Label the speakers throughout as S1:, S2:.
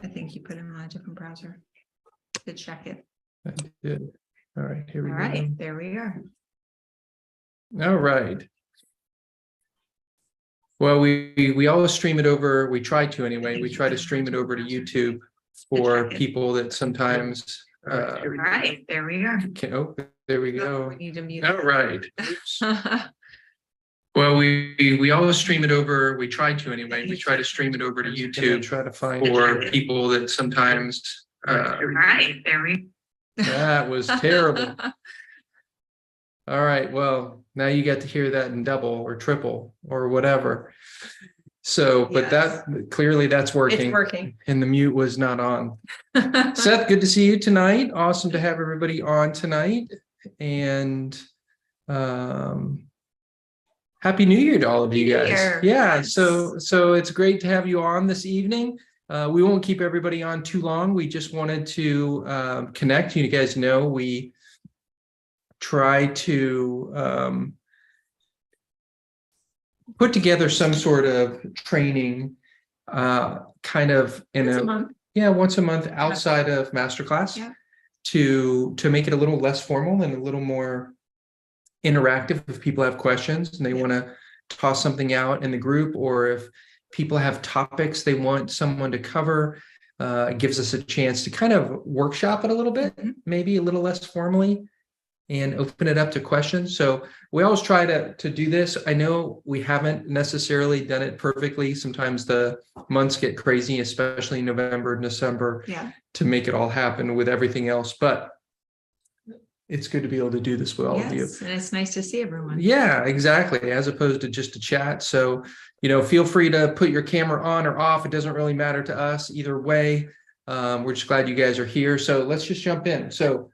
S1: I think you put him on a different browser to check it.
S2: I did. All right, here we
S1: All
S2: go.
S1: right, there we are.
S2: All right. Well, we always stream it over. We try to anyway. We try to stream it over to YouTube for people that sometimes
S1: All right, there we are.
S2: oh, there we go.
S1: We need to mute.
S2: All right. Well, we always stream it over. We try to anyway. We try to stream it over to YouTube. Try to find for people that sometimes.
S1: All right, there we.
S2: That was terrible. All right. Well, now you get to hear that in double or triple or whatever. So, but that clearly that's working.
S1: It's working.
S2: And the mute was not on. Seth, good to see you tonight. Awesome to have everybody on tonight. And Happy New Year to all of you guys. Yeah, so it's great to have you on this evening. We won't keep everybody on too long. We just wanted to connect. You guys know we try to put together some sort of training kind of in
S1: Once a month.
S2: once a month outside of masterclass to make it a little less formal and a little more interactive if people have questions and they want to toss something out in the group, or if people have topics they want someone to cover. It gives us a chance to kind of workshop it a little bit, maybe a little less formally, and open it up to questions. So we always try to do this. I know we haven't necessarily done it perfectly. Sometimes the months get crazy, especially November and December, to make it all happen with everything else. But it's good to be able to do this with all of you.
S1: And it's nice to see everyone.
S2: Yeah, exactly. As opposed to just a chat. So, feel free to put your camera on or off. It doesn't really matter to us either way. We're just glad you guys are here. So let's just jump in. So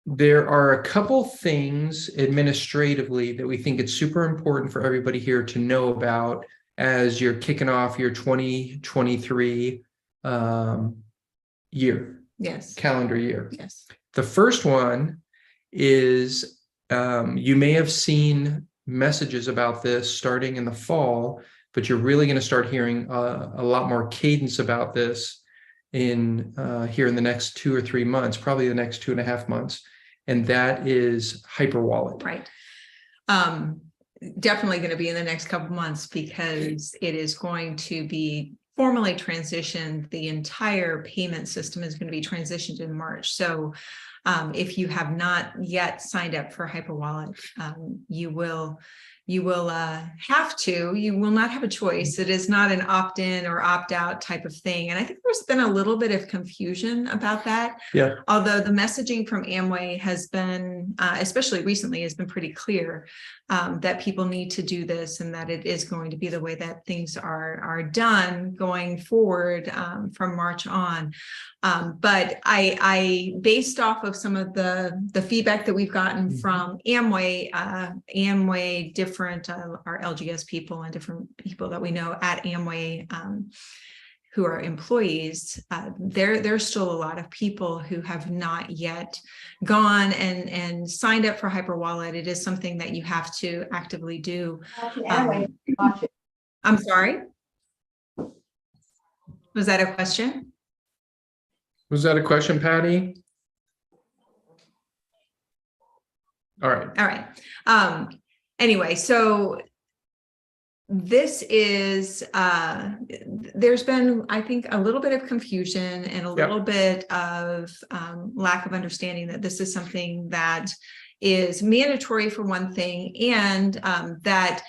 S2: there are a couple things administratively that we think it's super important for everybody here to know about as you're kicking off your 2023 year.
S1: Yes.
S2: Calendar year.
S1: Yes.
S2: The first one is you may have seen messages about this starting in the fall, but you're really going to start hearing a lot more cadence about this in here in the next 2 or 3 months, probably the next 2.5 months. And that is Hyperwallet.
S1: Right. Definitely going to be in the next couple of months because it is going to be formally transitioned. The entire payment system is going to be transitioned in March. So if you have not yet signed up for Hyperwallet, you will have to. You will not have a choice. It is not an opt-in or opt-out type of thing. And I think there's been a little bit of confusion about that.
S2: Yeah.
S1: Although the messaging from Amway has been, especially recently, has been pretty clear that people need to do this and that it is going to be the way that things are done going forward from March on. But I based off of some of the feedback that we've gotten from Amway, different our LGS people and different people that we know at Amway who are employees, there's still a lot of people who have not yet gone and signed up for Hyperwallet. It is something that you have to actively do. I'm sorry. Was that a question?
S2: Was that a question, Patty? All right.
S1: All right. Anyway, so this is, there's been, I think, a little bit of confusion and a little bit of lack of understanding that this is something that is mandatory for one thing, and that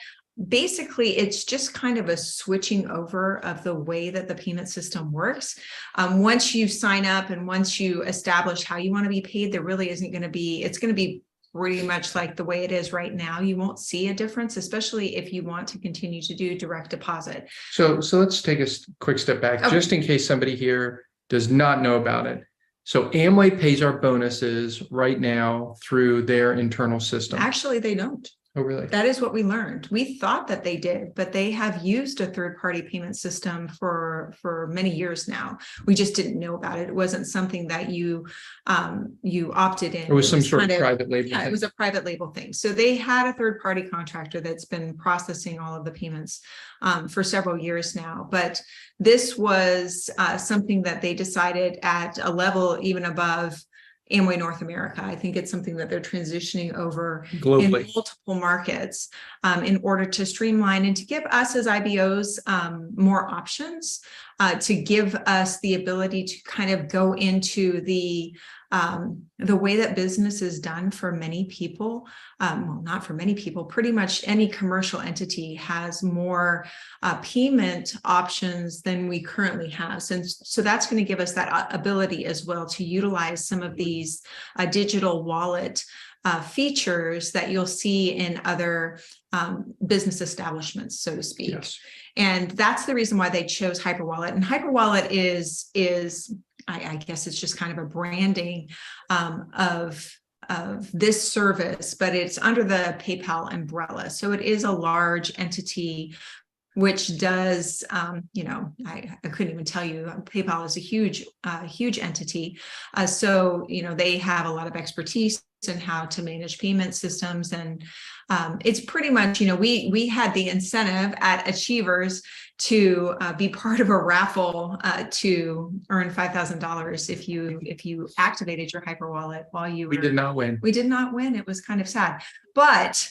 S1: basically it's just kind of a switching over of the way that the payment system works. Once you sign up and once you establish how you want to be paid, there really isn't going to be, it's going to be pretty much like the way it is right now. You won't see a difference, especially if you want to continue to do direct deposit.
S2: So let's take a quick step back, just in case somebody here does not know about it. So Amway pays our bonuses right now through their internal system.
S1: Actually, they don't.
S2: Oh, really?
S1: That is what we learned. We thought that they did, but they have used a third-party payment system for many years now. We just didn't know about it. It wasn't something that you opted in.
S2: It was some sort
S1: kind
S2: of private label
S1: Yeah,
S2: thing.
S1: it was a private label thing. So they had a third-party contractor that's been processing all of the payments for several years now. But this was something that they decided at a level even above Amway North America. I think it's something that they're transitioning over
S2: Globally.
S1: in multiple markets in order to streamline and to give us as IBOs more options, to give us the ability to kind of go into the way that business is done for many people. Well, not for many people, pretty much any commercial entity has more payment options than we currently have. And so that's going to give us that ability as well to utilize some of these digital wallet features that you'll see in other business establishments, so to speak.
S2: Yes.
S1: And that's the reason why they chose HyperWallet. And HyperWallet is I guess it's just kind of a branding of this service, but it's under the PayPal umbrella. So it is a large entity, which does, I couldn't even tell you, PayPal is a huge entity. So, they have a lot of expertise in how to manage payment systems. And it's pretty much, we had the incentive at Achievers to be part of a raffle to earn $5,000 if you activated your HyperWallet while you were.
S2: We did not win.
S1: We did not win. It was kind of sad, but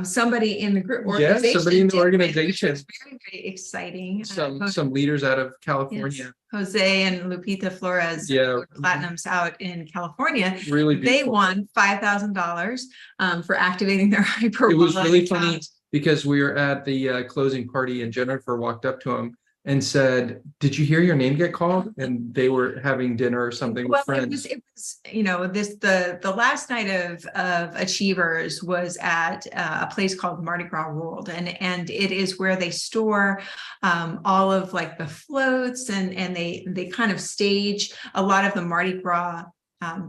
S1: somebody in the group
S2: organization, somebody in the organization,
S1: which was very, very exciting.
S2: Some leaders out of California,
S1: yes, Jose and Lupita Flores, Platinums out in California.
S2: Really,
S1: they won $5,000 for activating their HyperWallet.
S2: It was really funny because we were at the closing party, and Jennifer walked up to him and said, "Did you hear your name get called?" And they were having dinner or something with friends.
S1: It was the last night of Achievers was at a place called Mardi Gras World, and it is where they store all of like the floats, and they kind of stage a lot of the Mardi Gras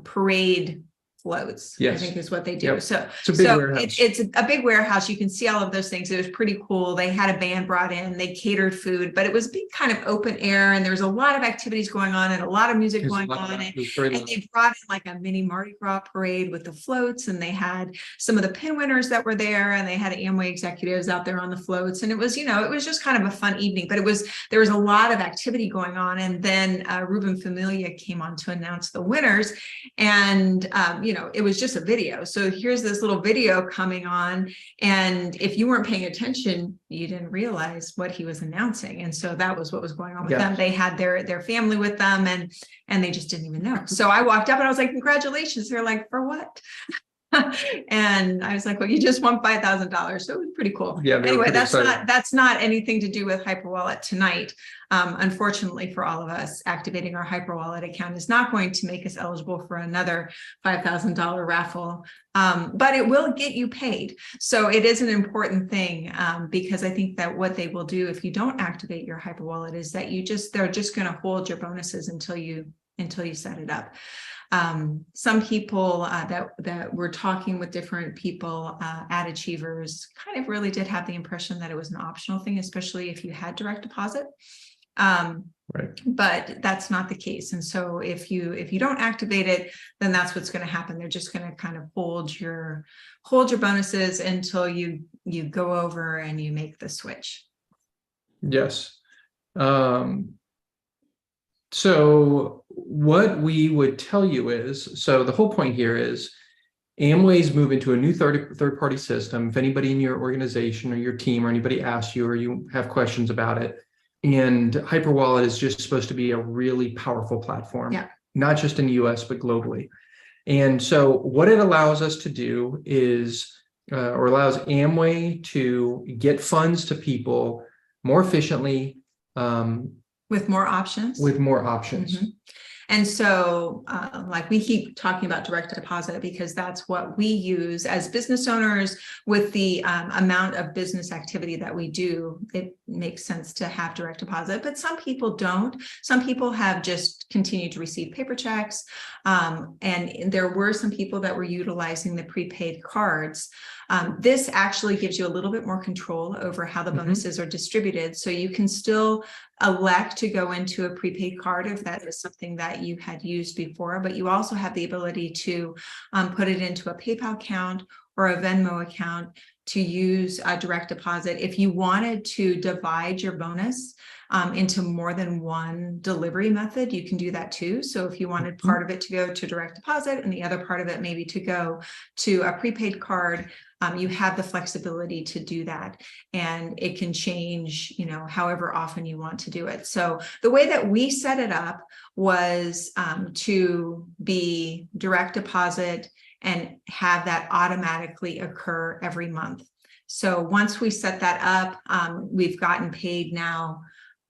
S1: parade floats.
S2: Yes.
S1: I think is what they do.
S2: Yep.
S1: So
S2: it's a big warehouse.
S1: It's a big warehouse. You can see all of those things. It was pretty cool. They had a band brought in, they catered food, but it was big kind of open air, and there was a lot of activities going on and a lot of music going on. And they brought in like a mini Mardi Gras parade with the floats, and they had some of the pin winners that were there, and they had Amway executives out there on the floats. And it was, it was just kind of a fun evening, but there was a lot of activity going on. And then Ruben Familia came on to announce the winners, and it was just a video. So here's this little video coming on, and if you weren't paying attention, you didn't realize what he was announcing. And so that was what was going on with them. They had their family with them, and they just didn't even know. So I walked up and I was like, "Congratulations." They're like, "For what?" And I was like, "Well, you just won $5,000." So it was pretty cool.
S2: Yeah.
S1: Anyway, that's not anything to do with HyperWallet tonight. Unfortunately for all of us, activating our HyperWallet account is not going to make us eligible for another $5,000 raffle, but it will get you paid. So it is an important thing, because I think that what they will do if you don't activate your HyperWallet is that they're just going to hold your bonuses until you set it up. Some people that were talking with different people at Achievers kind of really did have the impression that it was an optional thing, especially if you had direct deposit.
S2: Right.
S1: But that's not the case. And so if you don't activate it, then that's what's going to happen. They're just going to kind of hold your bonuses until you go over and you make the switch.
S2: Yes. So what we would tell you is, so the whole point here is Amway's move into a new third-party system. If anybody in your organization or your team or anybody asks you or you have questions about it, and HyperWallet is just supposed to be a really powerful platform, not just in the US, but globally. And so what it allows us to do is, or allows Amway to get funds to people more efficiently,
S1: with more options. Mm-hmm. And so like we keep talking about direct deposit because that's what we use as business owners with the amount of business activity that we do. makes sense to have direct deposit, but some people don't. Some people have just continued to receive paper checks. And there were some people that were utilizing the prepaid cards. This actually gives you a little bit more control over how the bonuses are distributed. So you can still elect to go into a prepaid card if that is something that you had used before, but you also have the ability to put it into a PayPal account or a Venmo account to use a direct deposit. If you wanted to divide your bonus into more than one delivery method, you can do that too. So if you wanted part of it to go to direct deposit and the other part of it maybe to go to a prepaid card, you have the flexibility to do that, and it can change, however often you want to do it. So the way that we set it up was to be direct deposit and have that automatically occur every month. So once we set that up, we've gotten paid now,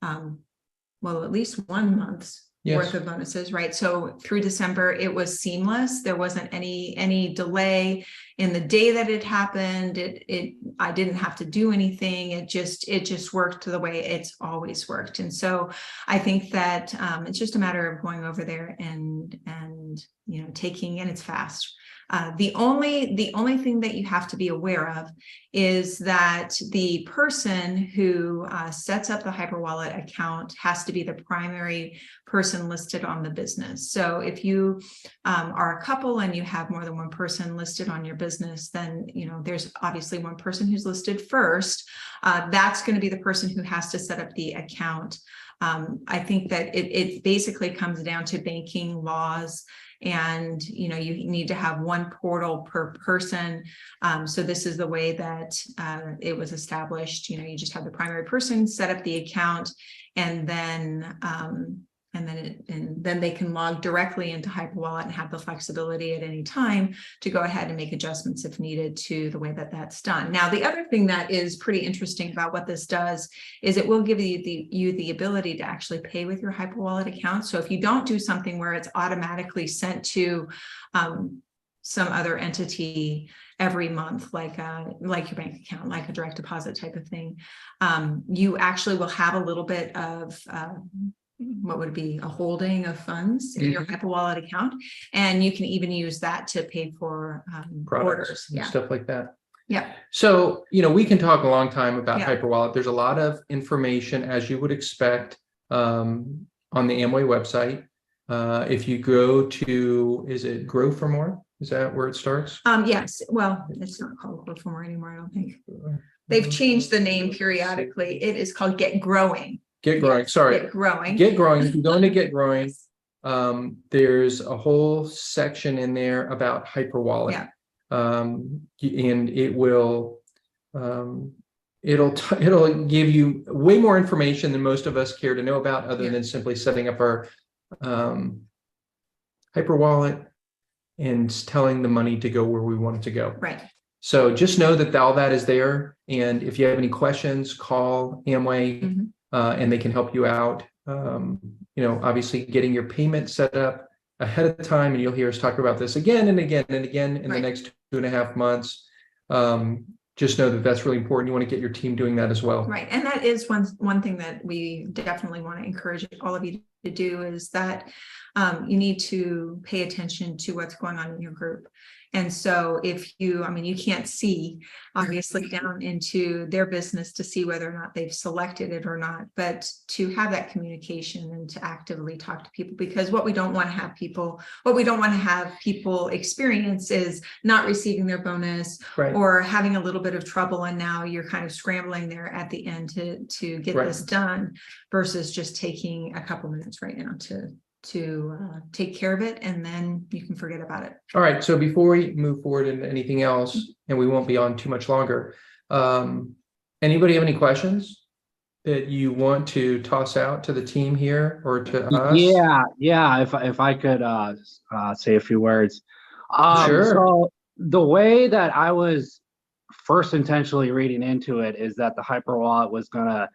S1: at least 1 month's worth of bonuses, right? So through December, it was seamless. There wasn't any delay in the day that it happened. I didn't have to do anything. It just worked the way it's always worked. And so I think that it's just a matter of going over there and taking, and it's fast. The only thing that you have to be aware of is that the person who sets up the Hyperwallet account has to be the primary person listed on the business. So if you are a couple and you have more than one person listed on your business, then there's obviously one person who's listed first. That's going to be the person who has to set up the account. I think that it basically comes down to banking laws. And, you need to have one portal per person. So this is the way that it was established. You just have the primary person set up the account, and then they can log directly into Hyperwallet and have the flexibility at any time to go ahead and make adjustments if needed to the way that that's done. Now, the other thing that is pretty interesting about what this does is it will give you the ability to actually pay with your Hyperwallet account. So if you don't do something where it's automatically sent to some other entity every month, like your bank account, like a direct deposit type of thing, you actually will have a little bit of what would be a holding of funds in your Hyperwallet account, and you can even use that to pay for orders,
S2: and stuff like that.
S1: Yeah.
S2: So we can talk a long time about Hyperwallet. There's a lot of information, as you would expect, on the Amway website. If you go to, is it Grow for More? Is that where it starts?
S1: Yes. Well, it's not called Grow for More anymore, I don't think. They've changed the name periodically. It is called Get Growing.
S2: Get Growing. Sorry.
S1: Get Growing.
S2: Get Growing. If you go into Get Growing, there's a whole section in there about Hyperwallet.
S1: Yeah.
S2: And it will it'll give you way more information than most of us care to know about, other than simply setting up our Hyperwallet and telling the money to go where we want it to go.
S1: Right.
S2: So just know that all that is there. And if you have any questions, call Amway. And they can help you out. Obviously getting your payment set up ahead of time, and you'll hear us talk about this again and again and again in the next 2.5 months. Just know that that's really important. You want to get your team doing that as well.
S1: Right. And that is one thing that we definitely want to encourage all of you to do, is that you need to pay attention to what's going on in your group. And so if you can't see obviously down into their business to see whether or not they've selected it or not, but to have that communication and to actively talk to people, because what we don't want to have people experience is not receiving their bonus, or having a little bit of trouble. And now you're kind of scrambling there at the end to get this done, versus just taking a couple minutes right now to take care of it, and then you can forget about it.
S2: All right. So before we move forward into anything else, and we won't be on too much longer, anybody have any questions that you want to toss out to the team here or to us?
S3: Yeah. If I could say a few words.
S2: Sure.
S3: So the way that I was first intentionally reading into it is that the Hyperwallet was going to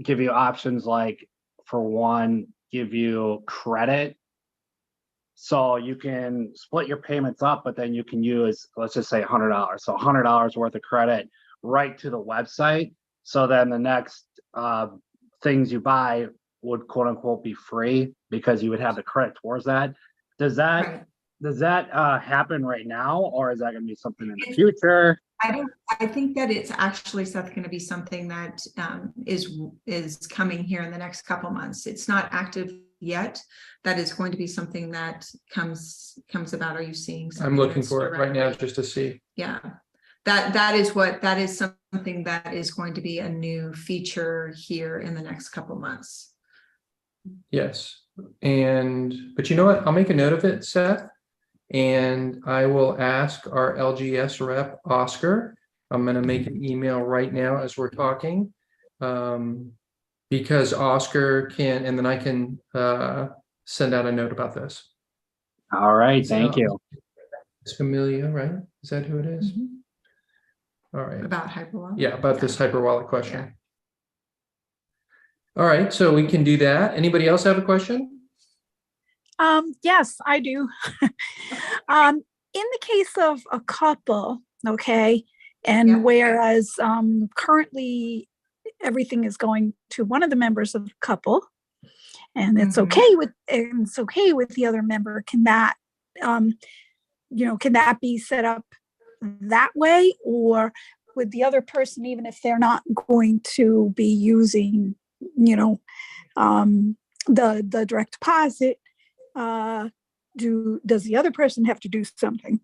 S3: give you options like, for one, give you credit, so you can split your payments up, but then you can use, let's just say $100, so $100 worth of credit right to the website. So then the next things you buy would quote unquote be free because you would have the credit towards that. Does that
S1: Right.
S3: happen right now, or is that going to be something in the future?
S1: I think that it's actually, Seth, going to be something that is coming here in the next couple months. It's not active yet. That is going to be something that comes about. Are you seeing?
S2: I'm looking for it right now just to see.
S1: Yeah, that is something that is going to be a new feature here in the next couple months.
S2: Yes. But you know what? I'll make a note of it, Seth. And I will ask our LGS rep, Oscar. I'm going to make an email right now as we're talking, because Oscar can, and then I can send out a note about this.
S3: All right, thank you.
S2: It's Familia, right? Is that who it is?
S1: Mm-hmm.
S2: All right.
S1: About Hyperwallet?
S2: Yeah, about this hyperwallet question. Yeah. All right, so we can do that. Anybody else have a question?
S4: Yes, I do. In the case of a couple, okay, and whereas currently everything is going to one of the members of the couple, and it's okay with the other member, can that can that be set up that way, or with the other person, even if they're not going to be using the direct deposit, does the other person have to do something?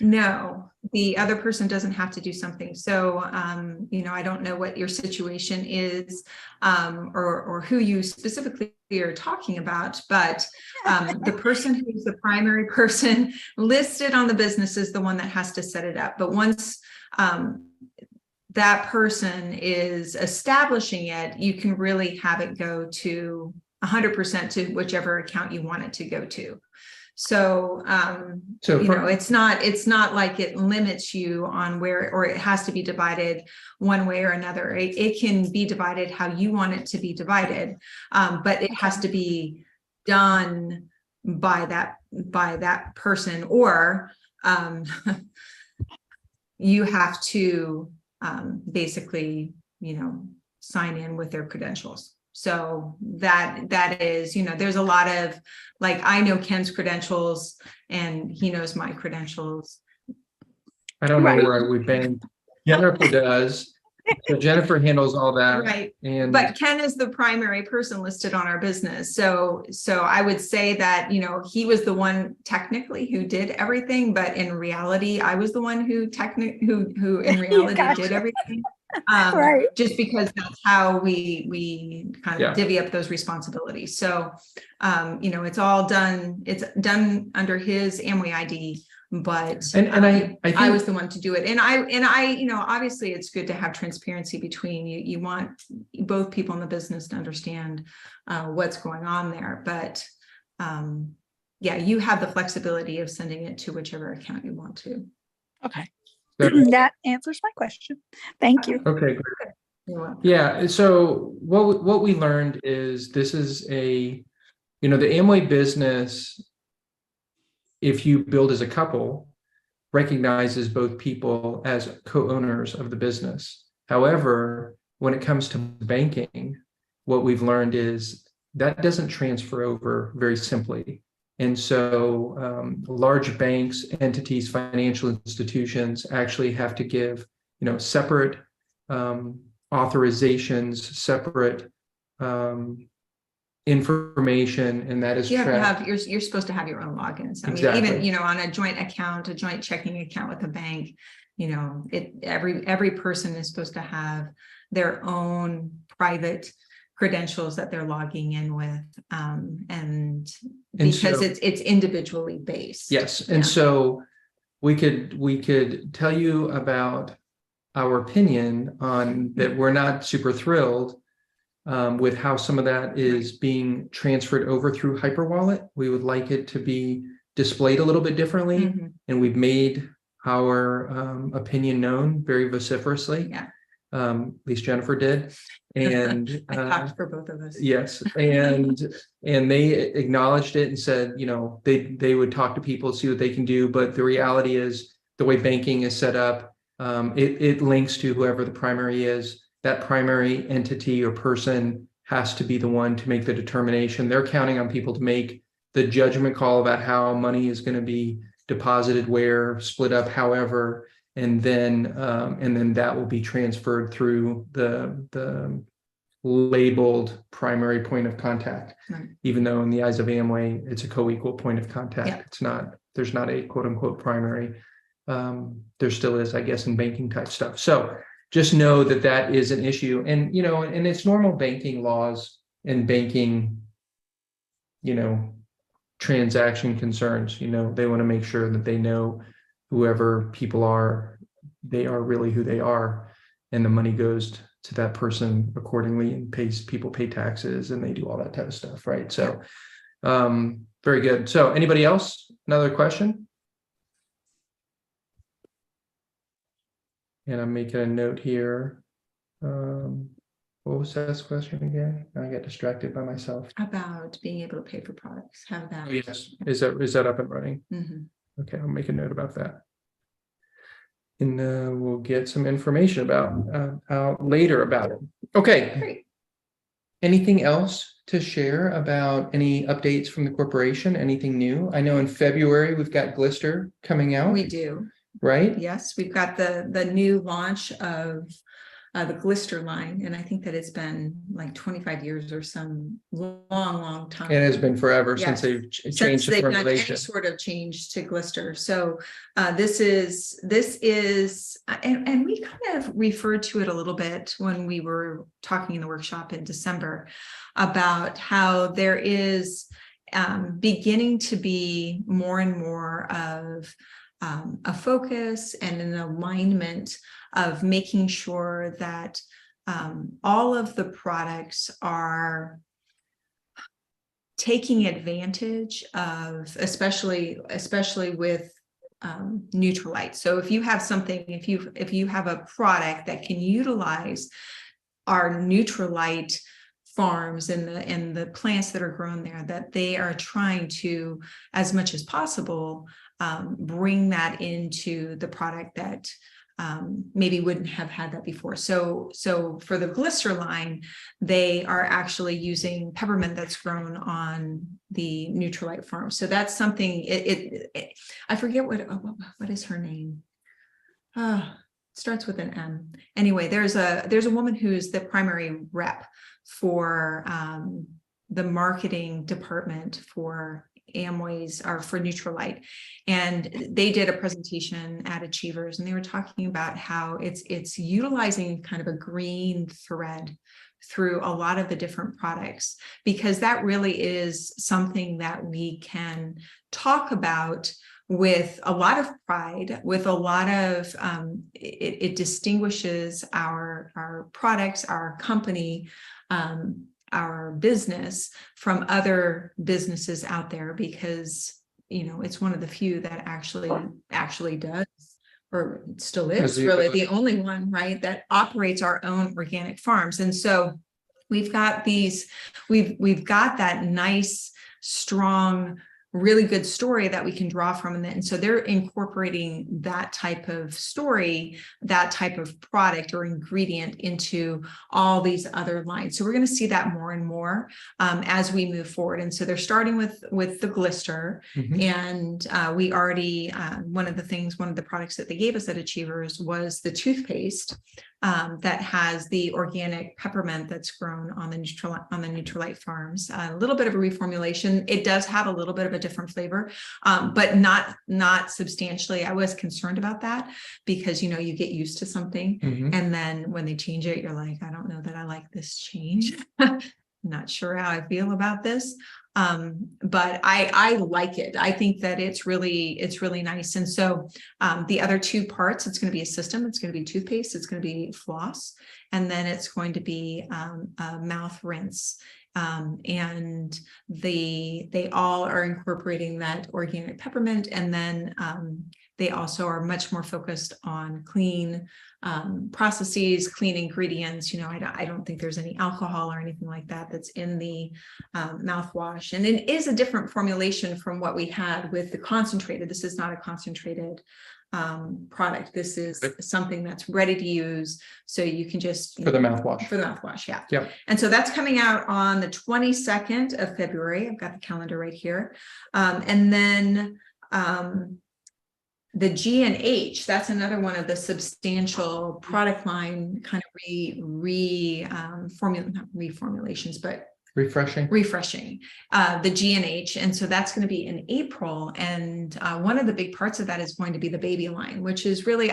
S1: No, the other person doesn't have to do something. So, I don't know what your situation is, or who you specifically are talking about, but the person who's the primary person listed on the business is the one that has to set it up. But once that person is establishing it, you can really have it go to 100% to whichever account you want it to go to. So, it's not like it limits you on where, or it has to be divided one way or another. It can be divided how you want it to be divided, but it has to be done by that person, or you have to basically, sign in with their credentials. So that is, there's a lot of, like, I know Ken's credentials and he knows my credentials.
S2: I don't know where we've been. Jennifer does. So Jennifer handles all that.
S1: Right.
S2: And
S1: but Ken is the primary person listed on our business. So I would say that, he was the one technically who did everything, but in reality, I was the one who in reality
S4: Gotcha.
S1: did everything.
S4: Right.
S1: Just because that's how we kind of divvy up those responsibilities. So, it's all done. It's done under his Amway ID, but I think I was the one to do it. And I, obviously it's good to have transparency between you. You want both people in the business to understand what's going on there. But you have the flexibility of sending it to whichever account you want to.
S4: Okay. That answers my question. Thank you.
S2: Okay, great. Yeah. So what we learned is this is the Amway business, if you build as a couple, recognizes both people as co-owners of the business. However, when it comes to banking, what we've learned is that doesn't transfer over very simply. And so large banks, entities, financial institutions actually have to give, separate authorizations, separate information, and that is
S1: you have to you're supposed to have your own logins. I mean, even on a joint account, a joint checking account with a bank, every person is supposed to have their own private credentials that they're logging in with, and because it's individually based.
S2: Yes, and so we could tell you about our opinion on that. We're not super thrilled with how some of that is being transferred over through Hyperwallet. We would like it to be displayed a little bit differently, and we've made our opinion known very vociferously.
S1: Yeah.
S2: At least Jennifer did. And
S1: I talked for both of us.
S2: Yes. And they acknowledged it and said, they would talk to people, see what they can do. But the reality is the way banking is set up, it links to whoever the primary is. that primary entity or person has to be the one to make the determination. They're counting on people to make the judgment call about how money is going to be deposited where, split up however, and then that will be transferred through the labeled primary point of contact.
S1: Right.
S2: Even though in the eyes of Amway, it's a co-equal point of contact.
S1: Yeah.
S2: It's not, there's not a quote unquote primary. There still is, I guess, in banking type stuff. So just know that that is an issue. And, and it's normal banking laws and banking, transaction concerns. They want to make sure that they know whoever people are, they are really who they are, and the money goes to that person accordingly, and people pay taxes, and they do all that type of stuff, right? So very good. So anybody else? Another question? And I'm making a note here. What was that question again? I got distracted by myself.
S1: About being able to pay for products, have that.
S2: Oh, yes. Is that up and running?
S1: Mhm.
S2: Okay, I'll make a note about that. And we'll get some information out later about it. Okay.
S1: Great.
S2: Anything else to share about any updates from the corporation? Anything new? I know in February we've got Glister coming out.
S1: We do.
S2: Right?
S1: Yes, we've got the new launch of the Glister line, and I think that it's been like 25 years or some long time.
S2: It has been forever since
S1: Yes.
S2: they've
S1: Since
S2: changed the
S1: they've done any
S2: formulation.
S1: sort of change to Glister. So this is and we kind of referred to it a little bit when we were talking in the workshop in December about how there is beginning to be more and more of a focus and an alignment of making sure that all of the products are taking advantage of, especially with Nutrilite. So if you have something, if you have a product that can utilize our Nutrilite farms and the plants that are grown there, that they are trying to, as much as possible, bring that into the product that maybe wouldn't have had that before. So for the Glister line, they are actually using peppermint that's grown on the Nutrilite farm. So that's something. I forget what is her name. Starts with an M. Anyway, there's a woman who's the primary rep for the marketing department for Amway's or for Nutrilite, and they did a presentation at Achievers, and they were talking about how it's utilizing kind of a green thread through a lot of the different products, because that really is something that we can talk about with a lot of pride, with a lot of it distinguishes our products, our company, our business from other businesses out there, because it's one of the few that actually does, or still is really the only one, right, that operates our own organic farms. And so we've got that nice, strong, really good story that we can draw from. And so they're incorporating that type of story, that type of product or ingredient into all these other lines. So we're going to see that more and more as we move forward. And so they're starting with the Glister.
S2: Mhm.
S1: And we already, one of the products that they gave us at Achievers was the toothpaste that has the organic peppermint that's grown on the Nutrilite farms. A little bit of a reformulation. It does have a little bit of a different flavor, but not substantially. I was concerned about that because you get used to something,
S2: Mhm.
S1: and then when they change it, you're like, I don't know that I like this change. Not sure how I feel about this. But I like it. I think that it's really nice. And so the other two parts, it's going to be a system. It's going to be toothpaste. It's going to be floss. And then it's going to be a mouth rinse. And they all are incorporating that organic peppermint. And then They also are much more focused on clean processes, clean ingredients. I don't think there's any alcohol or anything like that that's in the mouthwash. And it is a different formulation from what we had with the concentrated. This is not a concentrated product. This is something that's ready to use. So you can just
S2: For the mouthwash.
S1: For the mouthwash, yeah.
S2: Yep.
S1: And so that's coming out on the 22nd of February. I've got the calendar right here. And then the G&H, that's another one of the substantial product line kind of reformulations, but
S2: Refreshing.
S1: The G&H. And so that's going to be in April. And one of the big parts of that is going to be the baby line, which is really,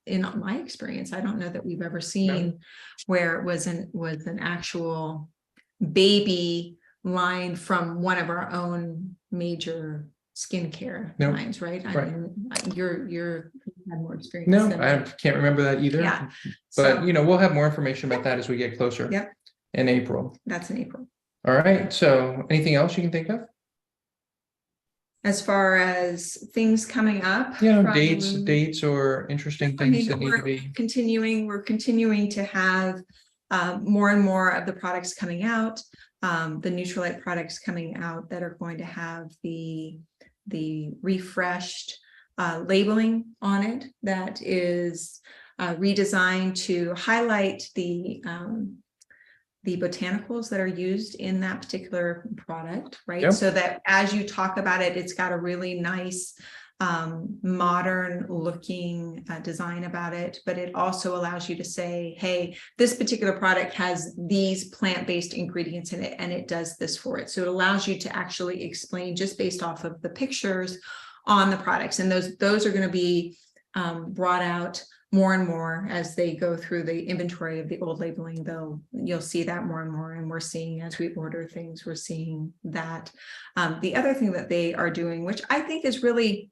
S1: in my experience, I don't know that we've ever seen where it was an actual baby line from one of our own major skincare lines, right? I mean, you're had more experience.
S2: No,
S1: than
S2: I
S1: me.
S2: can't remember that either.
S1: Yeah.
S2: But
S1: So,
S2: we'll have more information about that as we get closer.
S1: Yep.
S2: In April.
S1: That's in April.
S2: All right. So anything else you can think of?
S1: As far as things coming up,
S2: Dates or interesting things that need to be.
S1: We're continuing to have more and more of the products coming out. The Nutrilite products coming out that are going to have the refreshed labeling on it that is redesigned to highlight the botanicals that are used in that particular product, right?
S2: Yep.
S1: So that as you talk about it, it's got a really nice modern looking design about it, but it also allows you to say, hey, this particular product has these plant-based ingredients in it and it does this for it. So it allows you to actually explain just based off of the pictures on the products. And those are going to be brought out more and more as they go through the inventory of the old labeling. You'll see that more and more, and we're seeing as we order things, we're seeing that. The other thing that they are doing, which I think is really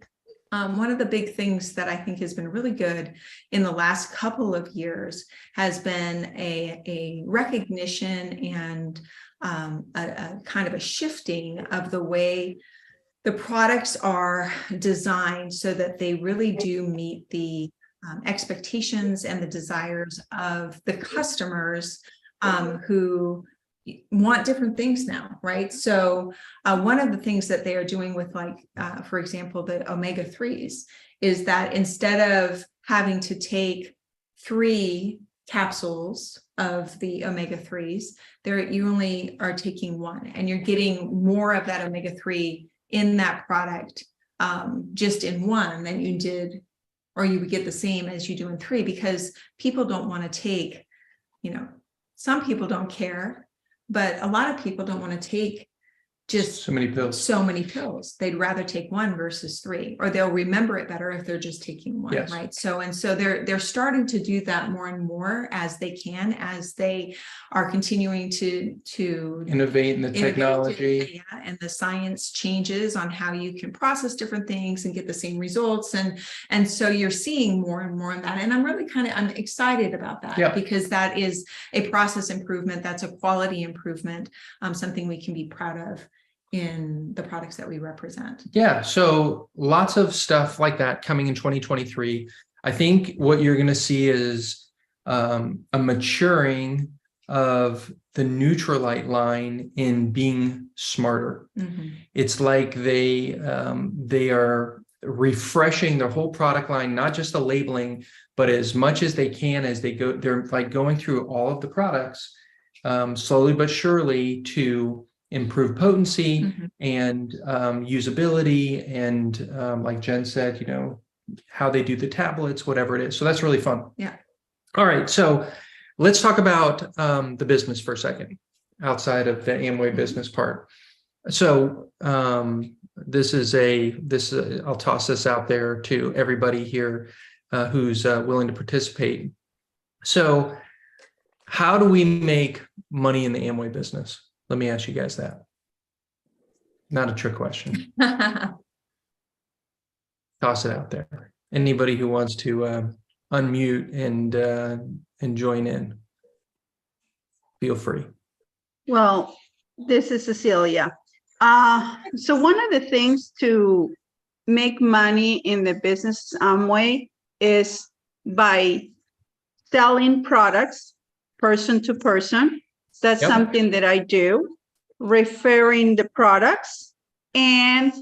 S1: one of the big things that I think has been really good in the last couple of years, has been a recognition and a kind of a shifting of the way the products are designed so that they really do meet the expectations and the desires of the customers who want different things now, right? So one of the things that they are doing with, for example, the omega-3s is that instead of having to take 3 capsules of the omega-3s, you only are taking 1, and you're getting more of that omega-3 in that product just in 1 than you did, or you would get the same as you do in 3, because people don't want to take, some people don't care, but a lot of people don't want to take just
S2: so many pills.
S1: They'd rather take 1 versus 3, or they'll remember it better if they're just taking 1,
S2: yes.
S1: Right? So they're starting to do that more and more as they can, as they are continuing to
S2: innovate in the technology.
S1: And the science changes on how you can process different things and get the same results. And so you're seeing more and more of that. And I'm really I'm excited about that, because that is a process improvement. That's a quality improvement, something we can be proud of in the products that we represent.
S2: Yeah. So lots of stuff like that coming in 2023. I think what you're going to see is a maturing of the Nutrilite line in being smarter. Mm-hmm. It's like they are refreshing their whole product line, not just the labeling, but as much as they can as they go. They're going through all of the products slowly but surely to improve potency mm-hmm. and usability, and like Jen said, how they do the tablets, whatever it is. So that's really fun.
S1: Yeah.
S2: All right. So let's talk about the business for a second, outside of the Amway business part. So I'll toss this out there to everybody here who's willing to participate. So how do we make money in the Amway business? Let me ask you guys that. Not a trick question. Toss it out there. Anybody who wants to unmute and join in, feel free.
S5: Well, this is Cecilia. So one of the things to make money in the business Amway is by selling products person to person. That's
S2: Yep.
S5: something that I do, referring the products and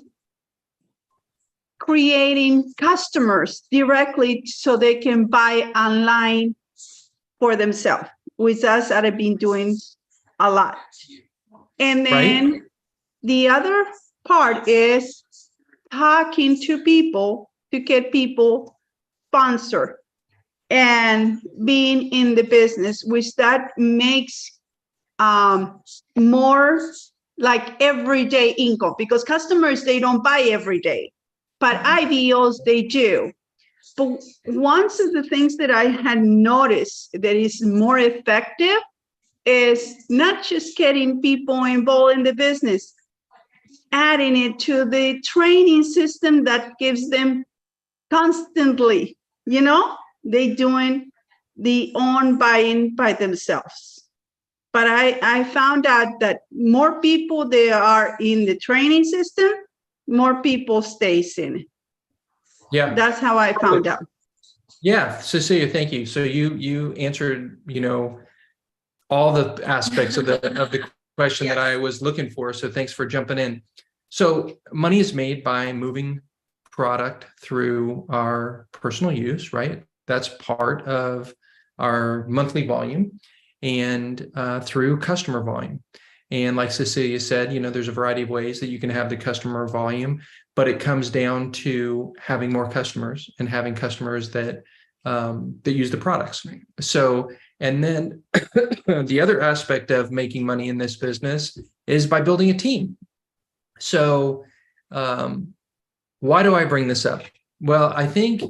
S5: creating customers directly so they can buy online for themselves, which us that I've been doing a lot. And then the other part is talking to people to get people sponsored and being in the business, which that makes more like everyday income, because customers, they don't buy every day, but IBOs, they do. But one of the things that I had noticed that is more effective is not just getting people involved in the business, adding it to the training system that gives them constantly, they doing the own buying by themselves. But I found out that more people they are in the training system, more people stays in it.
S2: Yeah.
S5: That's how I found out.
S2: Yeah, Cecilia, thank you. So you answered, all the aspects of the question that I was looking for. So thanks for jumping in. So money is made by moving product through our personal use, right? That's part of our monthly volume, and through customer volume. And like Cecilia said, there's a variety of ways that you can have the customer volume, but it comes down to having more customers and having customers that use the products. So, and then the other aspect of making money in this business is by building a team. So why do I bring this up? Well, I think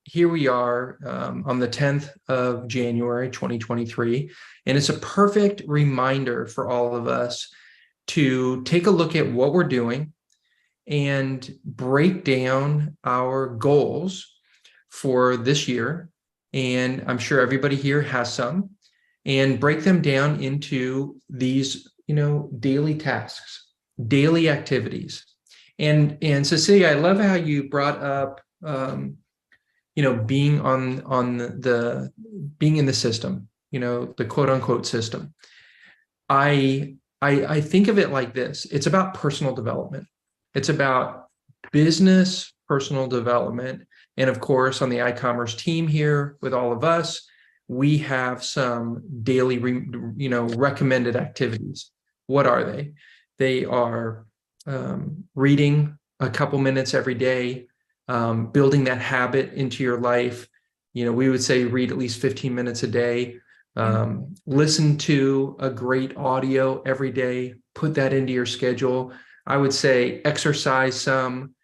S2: here we are on the 10th of January, 2023, and it's a perfect reminder for all of us to take a look at what we're doing and break down our goals for this year. And I'm sure everybody here has some, and break them down into these, daily tasks, daily activities. And Cecilia, I love how you brought up, being being in the system, the quote unquote system. I think of it like this. It's about personal development. It's about business personal development. And of course, on the iCommerce team here with all of us, we have some daily, recommended activities. What are they? They are reading a couple minutes every day, building that habit into your life. We would say read at least 15 minutes a day, listen to a great audio every day, put that into your schedule. I would say exercise some,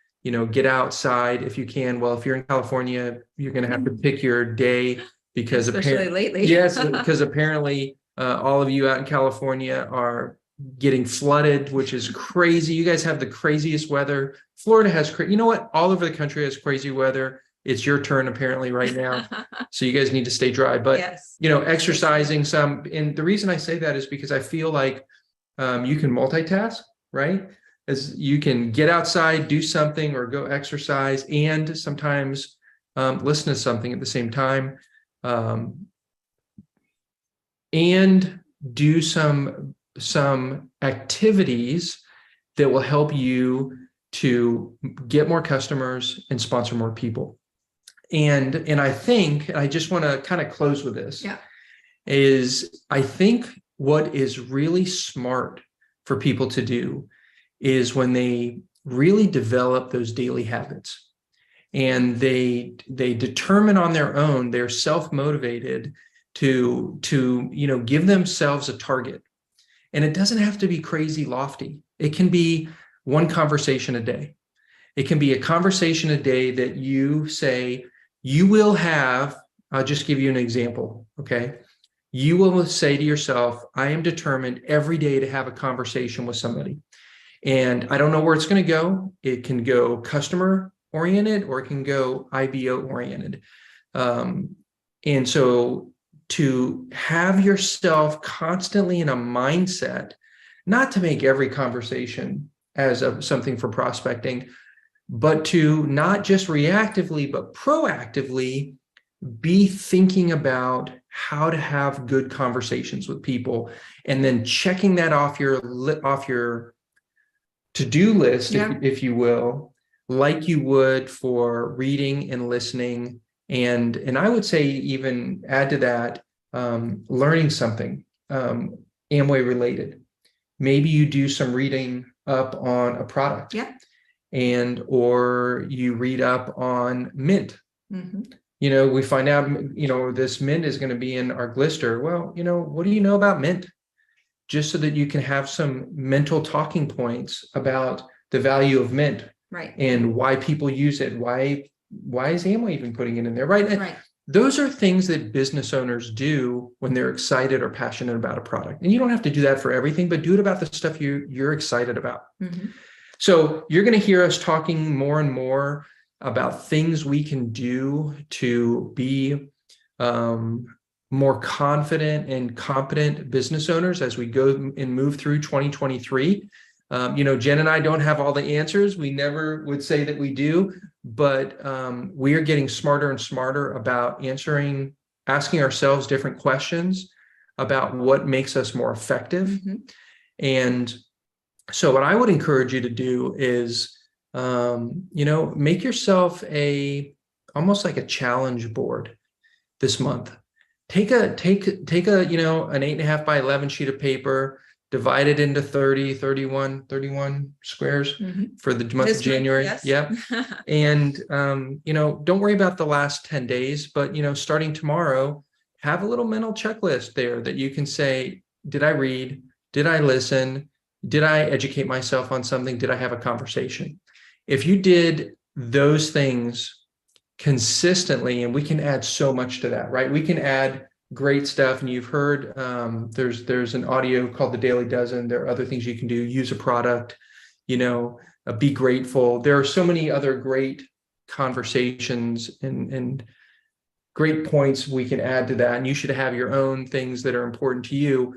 S2: get outside if you can. Well, if you're in California, you're going to have to pick your day because
S1: especially lately.
S2: Yes, because apparently all of you out in California are getting flooded, which is crazy. You guys have the craziest weather. Florida has, all over the country has crazy weather. It's your turn apparently right now. So you guys need to stay dry, but
S1: yes.
S2: Exercising some. And the reason I say that is because I feel like you can multitask, right? As you can get outside, do something, or go exercise, and sometimes listen to something at the same time, and do some activities that will help you to get more customers and sponsor more people. And I think, and I just want to kind of close with this, is I think what is really smart for people to do is when they really develop those daily habits and they determine on their own, they're self-motivated to give themselves a target. And it doesn't have to be crazy lofty. It can be one conversation a day. It can be a conversation a day that you say you will have. I'll just give you an example. Okay. You will say to yourself, I am determined every day to have a conversation with somebody. And I don't know where it's going to go. It can go customer oriented or it can go IBO oriented. And so to have yourself constantly in a mindset, not to make every conversation as something for prospecting, but to not just reactively, but proactively be thinking about how to have good conversations with people, and then checking that off your to-do list, if you will, like you would for reading and listening. And I would say even add to that, learning something Amway related. Maybe you do some reading up on a product, or you read up on Mint. You know, we find out, you know, this Mint is going to be in our Glister. Well, you know, what do you know about Mint? Just so that you can have some mental talking points about the value of Mint,
S1: right,
S2: and why people use it. Why is Amway even putting it in there, right?
S1: Right.
S2: Those are things that business owners do when they're excited or passionate about a product. And you don't have to do that for everything, but do it about the stuff you're excited about. So you're going to hear us talking more and more about things we can do to be more confident and competent business owners as we go and move through 2023. You know, Jen and I don't have all the answers. We never would say that we do, but we are getting smarter and smarter about asking ourselves different questions about what makes us more effective. And so what I would encourage you to do is, you know, make yourself almost like a challenge board this month. Take a, you know, an 8.5 by 11 sheet of paper, divide it into 31 squares for the month of January.
S1: Yes.
S2: Yep. And, you know, don't worry about the last 10 days, but, you know, starting tomorrow, have a little mental checklist there that you can say, did I read? Did I listen? Did I educate myself on something? Did I have a conversation? If you did those things consistently, and we can add so much to that, right? We can add great stuff. And you've heard there's an audio called the Daily Dozen. There are other things you can do. Use a product, you know, be grateful. There are so many other great conversations and great points we can add to that. And you should have your own things that are important to you.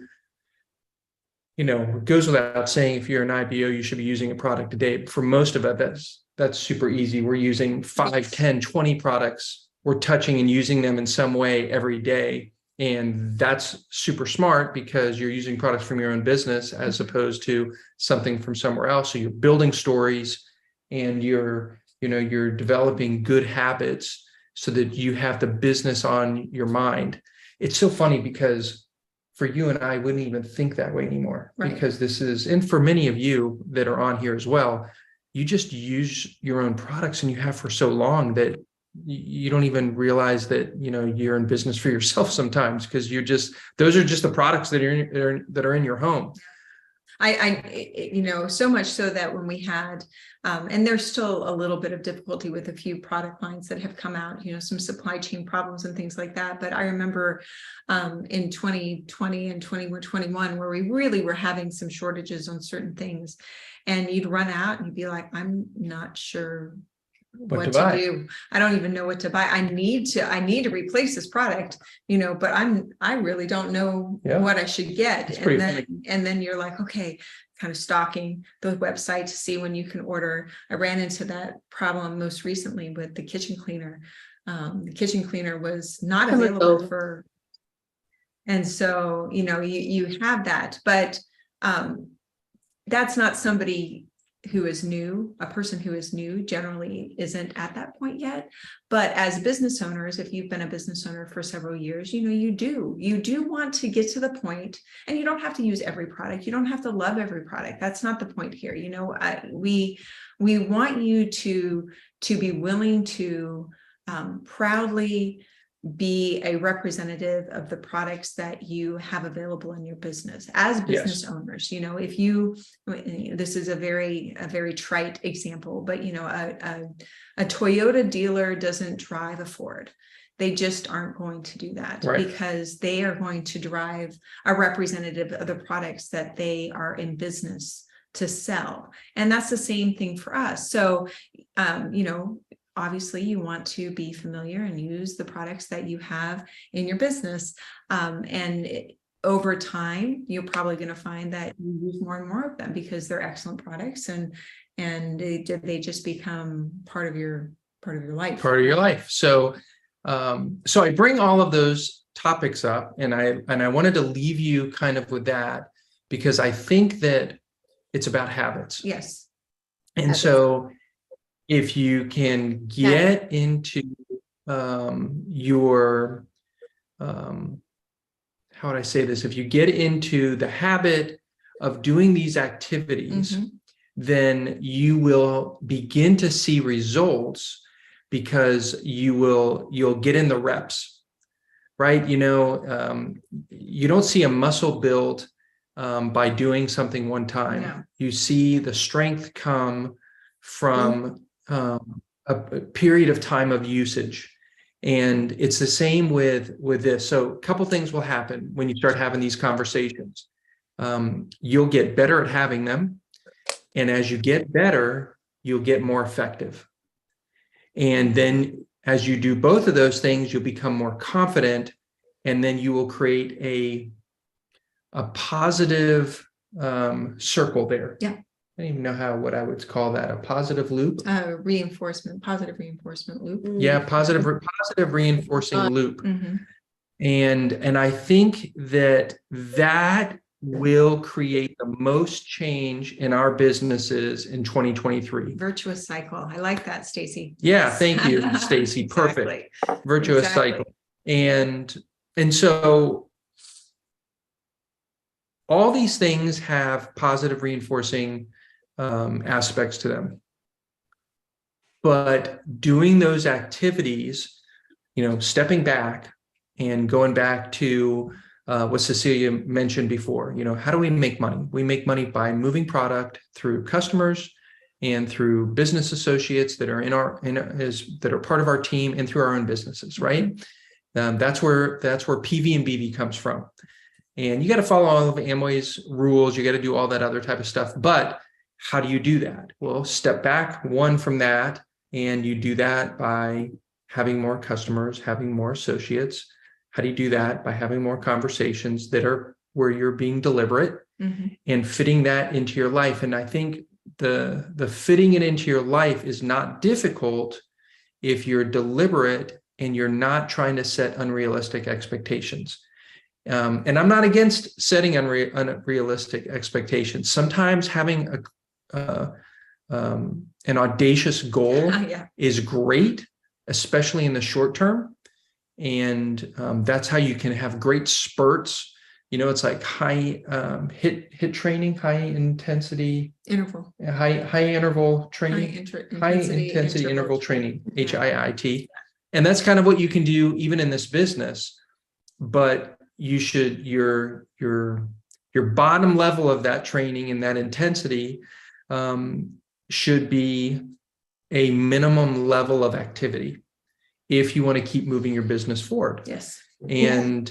S2: You know, it goes without saying, if you're an IBO, you should be using a product a day. But for most of it, that's super easy. We're using 5, 10, 20 products. We're touching and using them in some way every day. And that's super smart because you're using products from your own business as opposed to something from somewhere else. So you're building stories, and you're developing good habits so that you have the business on your mind. It's so funny because for you and I wouldn't even think that way anymore,
S1: right,
S2: because this is, and for many of you that are on here as well, you just use your own products, and you have for so long that you don't even realize that, you know, you're in business for yourself sometimes, because those are just the products that are in your home.
S1: You know, so much so that when we had, and there's still a little bit of difficulty with a few product lines that have come out, you know, some supply chain problems and things like that. But I remember in 2020 and 2021, where we really were having some shortages on certain things, and you'd run out and you'd be like, I'm not sure what to do. I don't even know what to buy. I need to replace this product, you know, but I really don't know what I should get. And then you're like, okay, kind of stalking the website to see when you can order. I ran into that problem most recently with the kitchen cleaner. The kitchen cleaner was not available for, and so, you know, you have that, but that's not somebody who is new. A person who is new generally isn't at that point yet. But as business owners, if you've been a business owner for several years, you know, you do want to get to the point, and you don't have to use every product. You don't have to love every product. That's not the point here. You know, we want you to be willing to proudly be a representative of the products that you have available in your business as business owners. You know, if this is a very trite example, but you know, a Toyota dealer doesn't drive a Ford. They just aren't going to do that, right, because they are going to drive a representative of the products that they are in business to sell. And that's the same thing for us. So, you know, obviously you want to be familiar and use the products that you have in your business. Over time, you're probably going to find that you use more and more of them because they're excellent products, and and they just become part of your life.
S2: Part of your life. So, so I bring all of those topics up, and I wanted to leave you kind of with that, because I think that it's about habits.
S1: Yes.
S2: And
S1: Habits.
S2: so if you can get into your, how would I say this? If you get into the habit of doing these activities,
S1: Mhm.
S2: then you will begin to see results, because you'll get in the reps, right? You don't see a muscle build by doing something one time.
S1: No.
S2: You see the strength come from a period of time of usage. And it's the same with this. So a couple things will happen when you start having these conversations. You'll get better at having them. And as you get better, you'll get more effective. And then as you do both of those things, you'll become more confident, and then you will create a positive circle there.
S1: Yeah.
S2: I don't even know what I would call that, a positive loop.
S1: Positive reinforcement loop.
S2: Yeah, positive reinforcing loop.
S1: Mhm.
S2: And I think that will create the most change in our businesses in 2023.
S1: Virtuous cycle. I like that, Stacy.
S2: Yeah, thank you, Stacy. Perfect.
S1: Exactly.
S2: Virtuous
S1: Exactly.
S2: cycle. And so all these things have positive reinforcing aspects to them. But doing those activities, stepping back and going back to what Cecilia mentioned before, how do we make money? We make money by moving product through customers and through business associates that are that are part of our team, and through our own businesses, right? That's where PV and BV comes from. And you got to follow all of Amway's rules. You got to do all that other type of stuff. But how do you do that? Well, step back one from that, and you do that by having more customers, having more associates. How do you do that? By having more conversations that are where you're being deliberate and fitting that into your life. And I think the fitting it into your life is not difficult if you're deliberate and you're not trying to set unrealistic expectations. And I'm not against setting unrealistic expectations. Sometimes having an audacious goal is great, especially in the short term. And that's how you can have great spurts. It's like high hit training, high intensity
S1: Interval.
S2: High interval training, high intensity interval training, HIIT. And that's kind of what you can do even in this business. But you should, your bottom level of that training and that intensity should be a minimum level of activity if you want to keep moving your business forward.
S1: Yes.
S2: And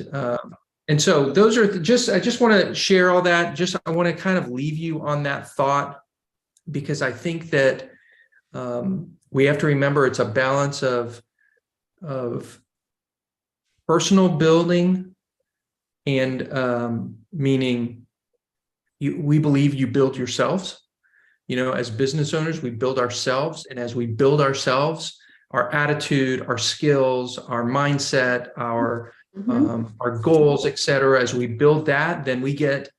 S2: so those are I just want to share all that. I want to kind of leave you on that thought, because I think that we have to remember it's a balance of personal building and meaning we believe you build yourselves. As business owners, we build ourselves. And as we build ourselves, our attitude, our skills, our mindset, our goals, et cetera, as we build that, then we get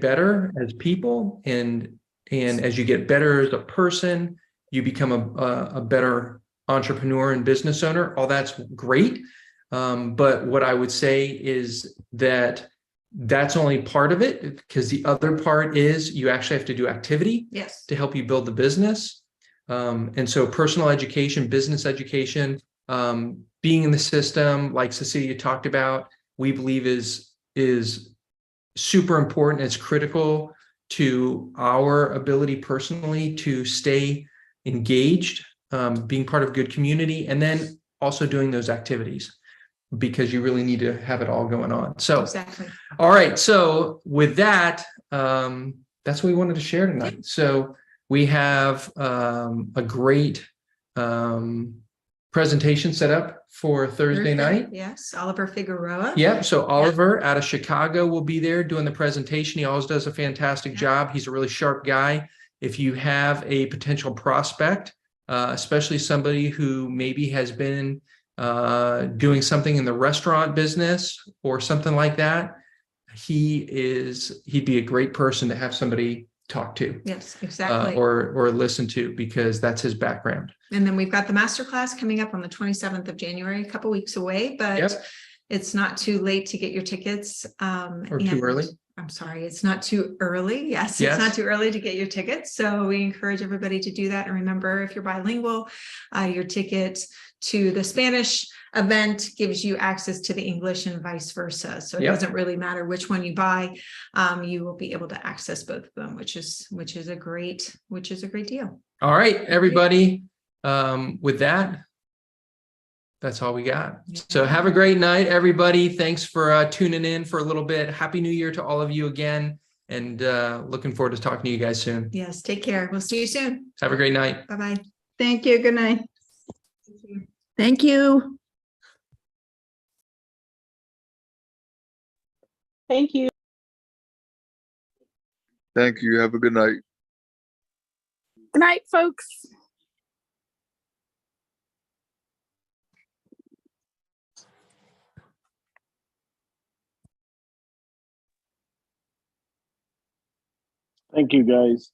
S2: better as people. And as you get better as a person, you become a better entrepreneur and business owner. All that's great. But what I would say is that's only part of it, because the other part is you actually have to do activity to help you build the business. And so personal education, business education, being in the system, like Cecilia talked about, we believe is super important. It's critical to our ability personally to stay engaged, being part of a good community, and then also doing those activities, because you really need to have it all going on. So,
S1: exactly.
S2: All right. So with that, that's what we wanted to share tonight. So we have a great presentation set up for Thursday night.
S1: Yes, Oliver Figueroa.
S2: Yep. So Oliver out of Chicago will be there doing the presentation. He always does a fantastic job. He's a really sharp guy. If you have a potential prospect, especially somebody who maybe has been doing something in the restaurant business or something like that, he'd be a great person to have somebody talk to.
S1: Yes, exactly.
S2: Or listen to, because that's his background.
S1: And then we've got the masterclass coming up on the 27th of January, a couple weeks away, but
S2: Yep.
S1: it's not too late to get your tickets.
S2: Or too early.
S1: I'm sorry, it's not too early. Yes, it's not too early to get your tickets. So we encourage everybody to do that. And remember, if you're bilingual, your ticket to the Spanish event gives you access to the English and vice versa. So it doesn't really matter which one you buy. You will be able to access both of them, which is a great deal.
S2: All right, everybody. With that, that's all we got. So have a great night, everybody. Thanks for tuning in for a little bit. Happy New Year to all of you again. And looking forward to talking to you guys soon.
S1: Yes, take care. We'll see you soon.
S2: Have a great night.
S1: Bye-bye.
S5: Thank you. Good night.
S4: Thank you.
S6: Thank you.
S7: Thank you. Have a good night.
S4: Good night, folks.
S6: Thank you, guys.